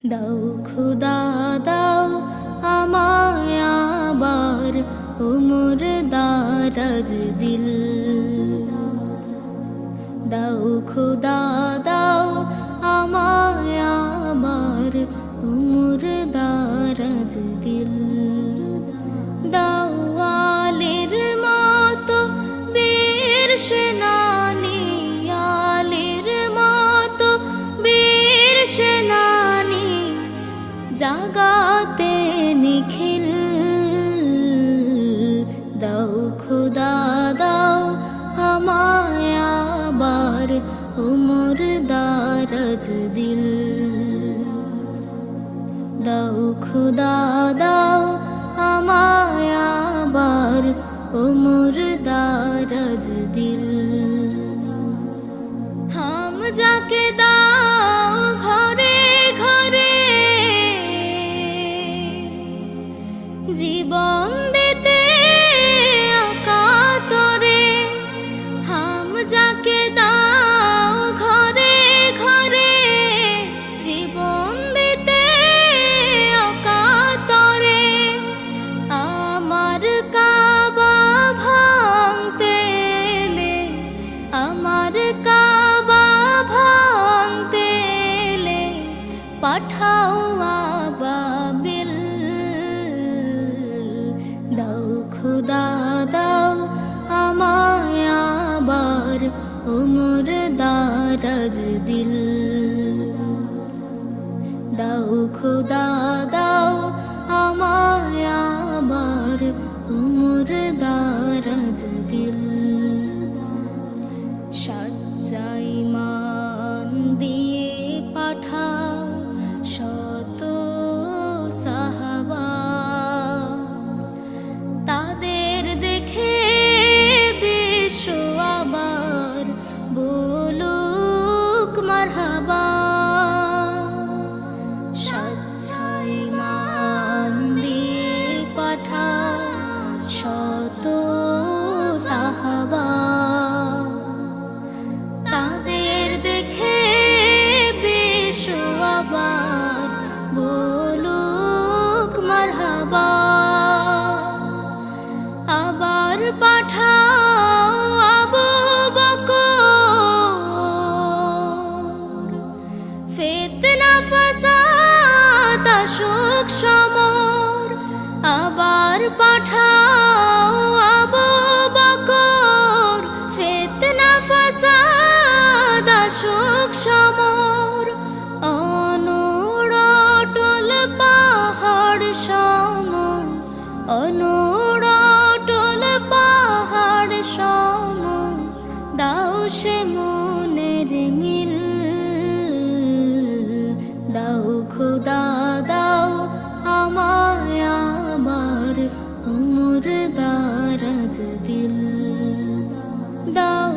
দাও খুদা দাও আমায় আবার উমর দারাজ দিল। দাও খুদা দাও আমায় আবার উমর দারাজ দিল। দাও আলীর মতো বীর সেনানী, আলীর মতো বীর সেনানী জাগাতে নিখিল। দাও খুদা দাও আমায় আবার উমর দারাজ দিল। দাও খুদা দাও আমায় আবার উমর দারাজ দিল। হাম যাকে দাও ঘরে ঘরে জীবন দিতে অকাতরে। হাম যাকে দাও ঘরে ঘরে জীবন দিতে অকাতরে। আমার কাবা ভাঙতে এলে, আমার কাবা ভাঙতে এলে পাঠাও আবাবিল। দাও খুদা দাও আমায় আবার উমর দারাজ দিল। দাও খুদা দাও আমায় আবার উমর দারাজ দিল। সাজ্জাই মান দিয়ে পাঠাও শত সাহাবা, তাদের দেখে বিশ্ব আবার বলুক মারহাবা। সাজ্জাই মান দিয়ে পাঠাও শত সাহাবা, তাদের দেখে বিশ্ব আবার বলুক মারহাবা। আবার পাঠাও আবু বকর, ফিতনা ফাসাদ আসুক সমর। আবার পাঠাও আবু বকর, ফিতনা ফাসাদ আসুক সমর। অনুড়টল পাহাড় সম, অনুড়টল পাহাড় সম দাও সে মনের মিল। দাও খুদা দাও আমায় আবার উমর দারাজ দিল। দাও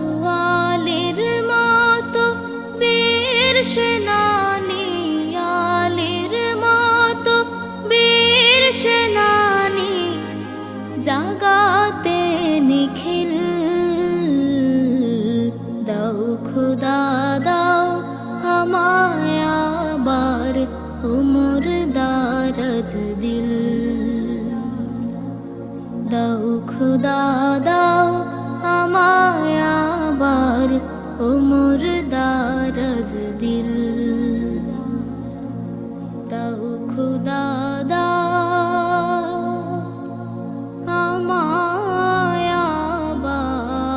আলীর মতো বীর সেনানী, আলীর মতো বীর সেনানী জাগাতে নিখিল। দাও খুদা দাও আমায় আবার উমর দারাজ দিল। দাও খুদা দাও আমায় আবার উমর দারাজ দিল। দাও খুদা দাও আমায় আবার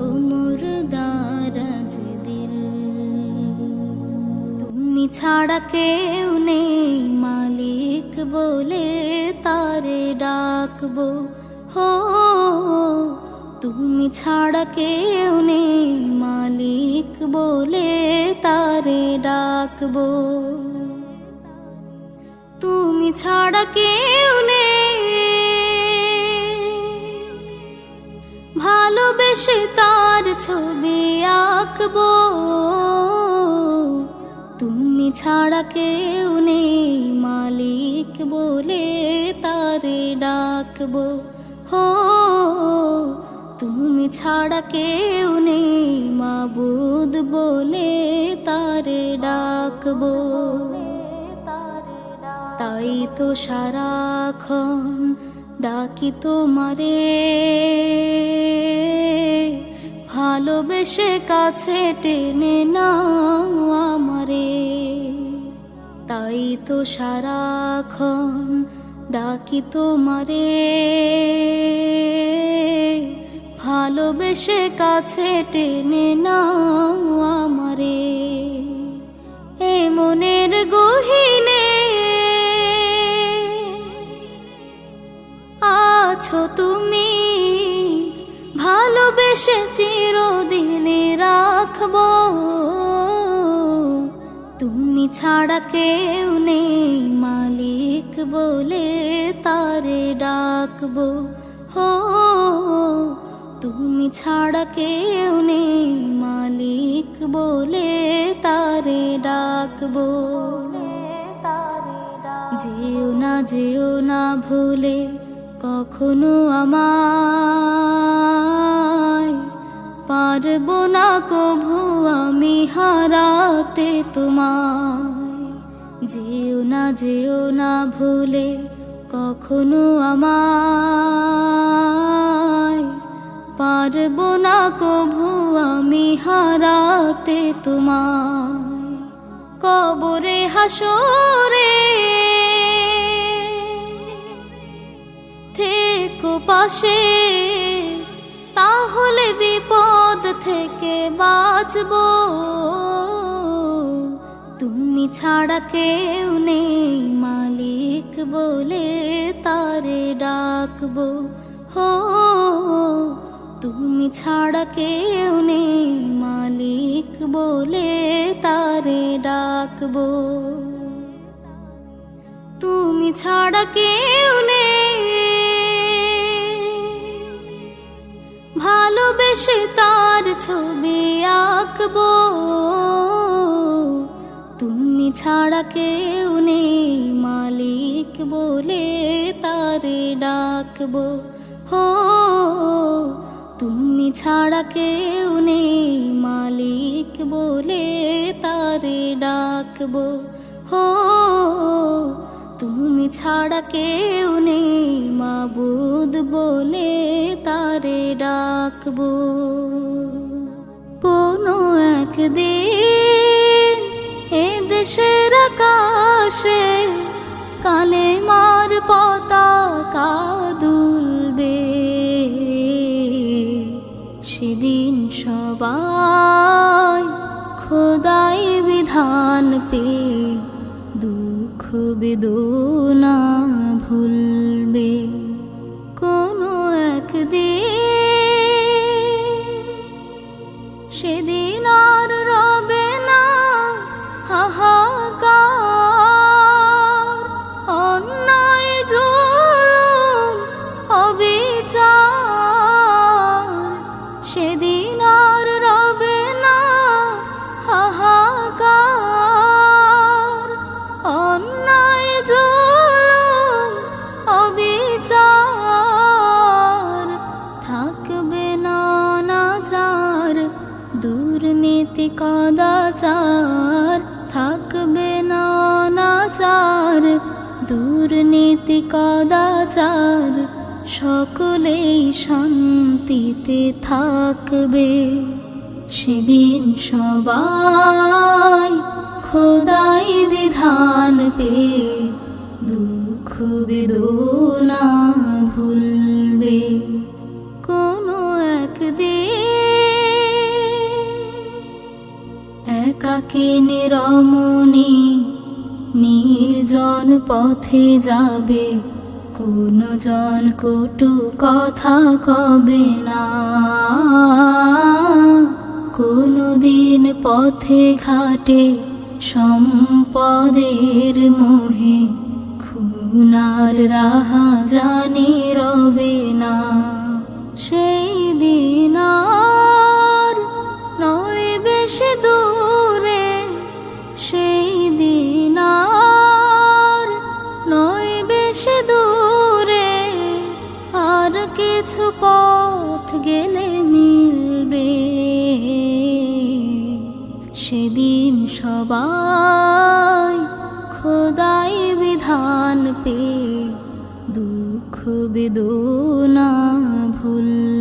উমর দারাজ দিল। তুমি ছাড়া কেউ নেই মালিক বলে তারে ডাকবো। হো তুমি ছাড়া কেউ নেই মালিক বলে তারে ডাকবো। তুমি ছাড়া কেউ নেই ভালোবেসে তার ছবি আঁকবো। তুমি ছাড়া কেউ নেই মালিক বলে তারে ডাকবো। হো তুমি ছাড়া কেউ নেই মাবুদ বলে তারে ডাকবো। তাই তো সারাক্ষণ ডাকি তোমারে, ভালোবেসে কাছে টেনে নাও আমারে। তাই তো সারাক্ষণ ডাকি তোমারে, ভালোবেসে কাছে টেনে নাও আমারে। এ মনের গহীনে আছো তুমি, ভালোবেসে চিরদিনে রাখবো। তুমি ছাড়া কেউ নেই মালিক বলে তারে ডাকবো। হো তুমি ছাড়া কেউ নেই মালিক বলে তারে ডাকবো। যেও না ভুলে কখনো আমায়, পারবো না কভু আমি হারাতে তোমায়। যেও না ভুলে কখনো আমায়, পারবো না কভু আমি হারাতে তোমায়। কবরে হাসরে থেকো পাশে, তাহলে বিপদ থেকে বাঁচবো। তুমি ছাড়া কেউ নেই মালিক বলে তারে ডাকবো। হো তুমি ছাড়া কেউ নেই মালিক বলে তারে ডাকবো। তুমি ছাড়া কেউ নেই, ভালোবেসে তার ছবি আঁকবো। তুমি ছাড়া কেউ নেই মালিক বলে তারে ডাকবো। হো তুমি ছাড়া কেউ নেই মালিক বলে তারে ডাকবো। হো তুমি ছাড়া কেউ নেই মাবুদ বলে তারে ডাকবো। কোনো একদিন এ দেশের আকাশে কালেমার পতাকা দুলবে। সেদিন সবাই খোদাই বিধান পেয়ে দুঃখ বেদনা ভুলবে। কোনো একদিন সেদিন আর রবে না হাহাকার, অন্যায় জুলুম অবিচার। সেদিন আর রবে না হাহাকার, অন্যায় জুলুম অবিচার। থাকবে না অনাচার দুর্নীতি কদাচার, থাকবে না অনাচার দুর্নীতি কদাচার। সকলেই শান্তিতে থাকবে। সেদিন সবাই খোদাই বিধান পেয়ে দুঃখ বেদনা ভুলবে। কোনো একদিন একাকী নিরমণি নির্জন পথে যাবে, কোনো জন কটু কথা কবে না। কোনো দিন পথে ঘাটে সম্পদের মোহে খুনার রাহা জানি রবে না। সেই দিন আর নয় বেশি দূরে, সেই দিন আর নয় বেশি দূরে। আর কিছু পথ গেলে সবাই খোদাই বিধান পে দুঃখ বেদনা ভুল